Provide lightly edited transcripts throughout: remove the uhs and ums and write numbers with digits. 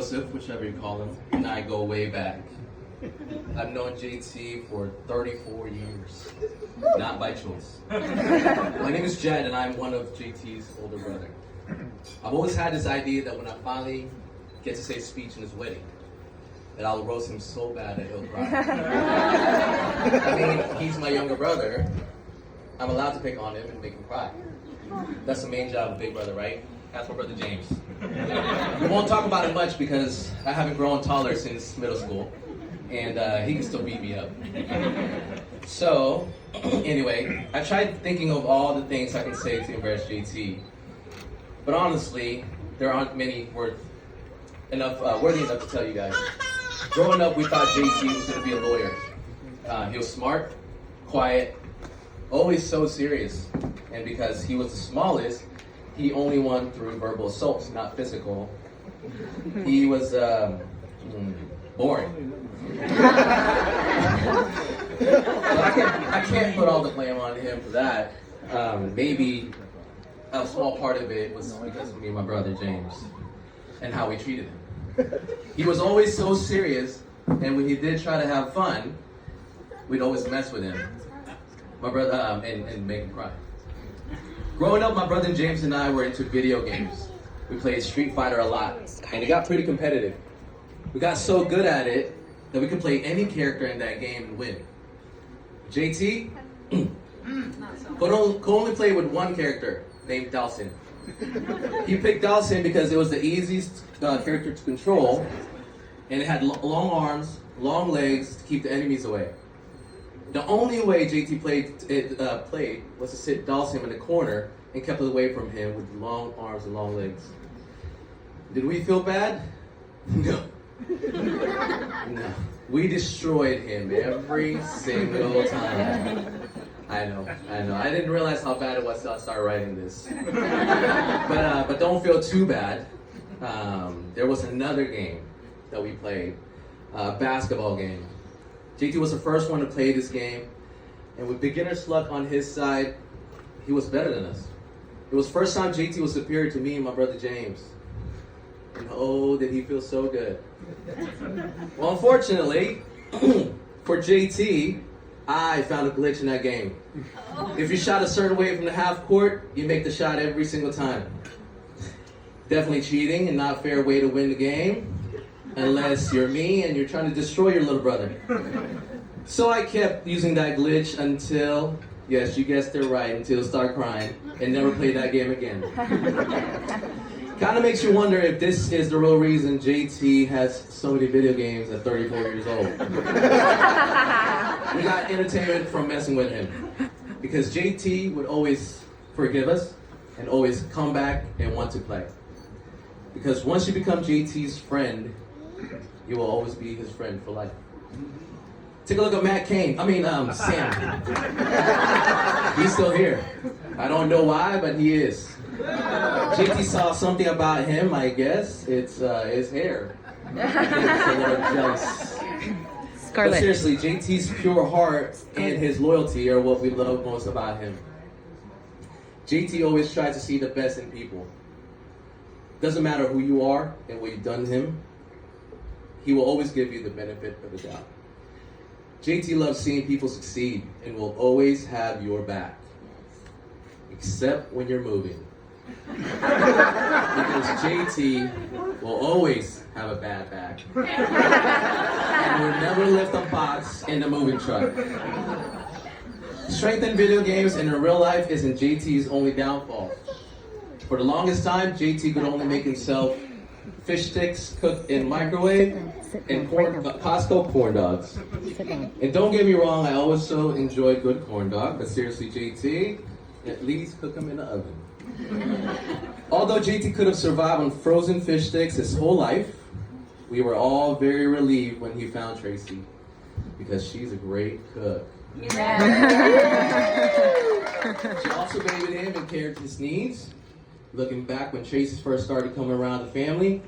Joseph, whichever you call him, and I go way back. I've known JT for 34 years, not by choice. My name is Jed, and I'm one of JT's older brother. I've always had this idea that when I finally get to say a speech in his wedding, that I'll roast him so bad that he'll cry. I mean, he's my younger brother. I'm allowed to pick on him and make him cry. That's the main job of Big Brother, right? That's my brother James. We won't talk about it much because I haven't grown taller since middle school, and he can still beat me up. So, anyway, I tried thinking of all the things I can say to embarrass JT, but honestly, there aren't many worthy enough to tell you guys. Growing up, we thought JT was going to be a lawyer. He was smart, quiet, always so serious, and because he was the smallest, he only won through verbal assaults, not physical. He was boring. I can't put all the blame on him for that. Maybe a small part of it was because of me and my brother James and how we treated him. He was always so serious, and when he did try to have fun, we'd always mess with him. My brother and make him cry. Growing up, my brother James and I were into video games. We played Street Fighter a lot, and it got pretty competitive. We got so good at it that we could play any character in that game and win. JT could only play with one character named Dawson. He picked Dawson because it was the easiest character to control, and it had long arms, long legs to keep the enemies away. The only way JT played was to sit Dawson in the corner and kept it away from him with long arms and long legs. Did we feel bad? No. No. We destroyed him every single time. I know. I didn't realize how bad it was until I started writing this. But don't feel too bad. There was another game that we played, a basketball game. JT was the first one to play this game, and with beginner's luck on his side, he was better than us. It was the first time JT was superior to me and my brother James. And oh, did he feel so good. Well, unfortunately, for JT, I found a glitch in that game. If you shot a certain way from the half court, you make the shot every single time. Definitely cheating and not a fair way to win the game, unless you're me and you're trying to destroy your little brother. So I kept using that glitch until, yes, you guessed it right, until I started crying and never played that game again. Kind of makes you wonder if this is the real reason JT has so many video games at 34 years old. We got entertainment from messing with him, because JT would always forgive us and always come back and want to play. Because once you become JT's friend, you will always be his friend for life. Take a look at Sam. He's still here. I don't know why, but he is. JT saw something about him, I guess. It's his hair. It's a little jealous. Scarlet. But seriously, JT's pure heart and his loyalty are what we love most about him. JT always tries to see the best in people. Doesn't matter who you are and what you've done to him, he will always give you the benefit of the doubt. JT loves seeing people succeed and will always have your back. Except when you're moving. Because JT will always have a bad back. And will never lift up pots in the moving truck. Strength in video games and in real life isn't JT's only downfall. For the longest time, JT could only make himself fish sticks cooked in microwave and Costco corn dogs. And don't get me wrong, I also enjoy good corn dog, but seriously, JT, at least cook them in the oven. Although JT could have survived on frozen fish sticks his whole life, we were all very relieved when he found Tracy, because she's a great cook. She also bathed him and cared for his needs. Looking back when Tracy first started coming around the family,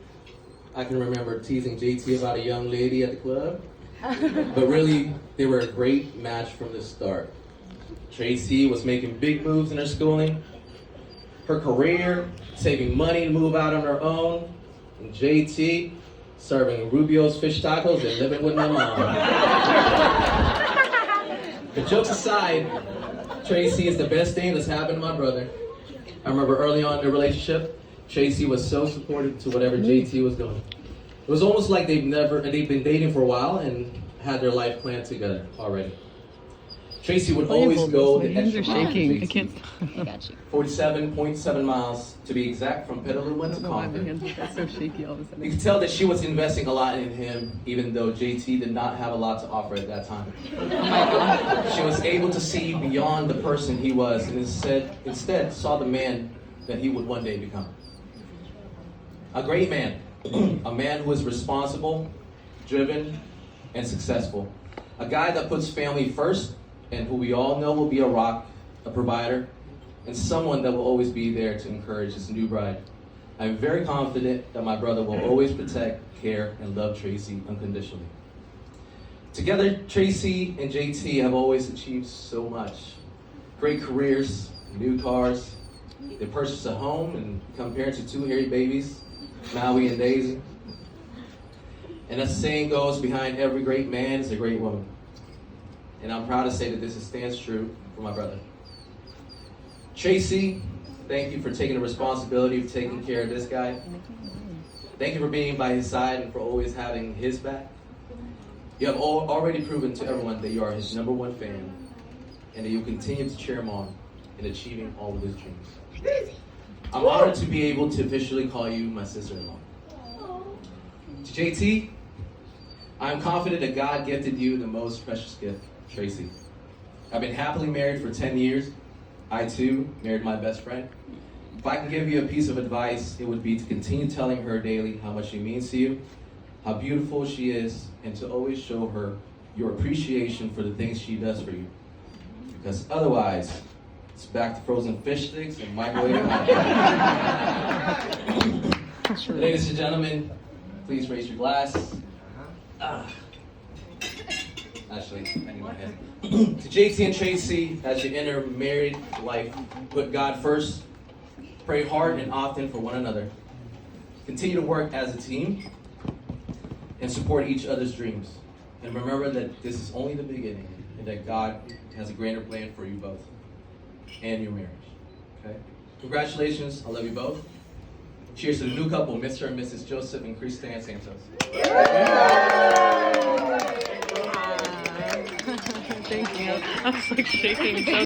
I can remember teasing JT about a young lady at the club. But really, they were a great match from the start. Tracy was making big moves in her schooling, her career, saving money to move out on her own. And JT, serving Rubio's fish tacos and living with my mom. But jokes aside, Tracy is the best thing that's happened to my brother. I remember early on in the relationship, Tracy was so supportive to whatever JT was doing. It was almost like they'd been dating for a while and had their life planned together already. Tracy would always go the extra mile. I can't. I got you. 47.7 miles to be exact from Petaluma to Concord. That's so shaky all of a sudden. You could tell that she was investing a lot in him, even though JT did not have a lot to offer at that time. Oh my God. She was able to see beyond the person he was and instead saw the man that he would one day become. A great man, a man who is responsible, driven, and successful. A guy that puts family first and who we all know will be a rock, a provider, and someone that will always be there to encourage his new bride. I'm very confident that my brother will always protect, care, and love Tracy unconditionally. Together, Tracy and JT have always achieved so much. Great careers, new cars. They purchased a home and become parents of 2 hairy babies, Maui and Daisy. And as the saying goes, behind every great man is a great woman. And I'm proud to say that this stands true for my brother. Tracy, thank you for taking the responsibility of taking care of this guy. Thank you for being by his side and for always having his back. You have already proven to everyone that you are his #1 fan and that you'll continue to cheer him on in achieving all of his dreams. I'm honored to be able to officially call you my sister-in-law. To JT, I'm confident that God gifted you the most precious gift, Tracy. I've been happily married for 10 years. I too married my best friend. If I can give you a piece of advice, it would be to continue telling her daily how much she means to you, how beautiful she is, and to always show her your appreciation for the things she does for you. Because otherwise, it's back to frozen fish sticks and microwave hot dogs. Ladies and gentlemen, please raise your glass. Actually, I need my head. To JT and Tracy, as you enter married life, put God first, pray hard and often for one another. Continue to work as a team and support each other's dreams. And remember that this is only the beginning and that God has a greater plan for you both and your marriage. Okay? Congratulations. I love you both. Cheers to the new couple, Mr. and Mrs. Joseph and Christine Santos. Thank you. I was like shaking.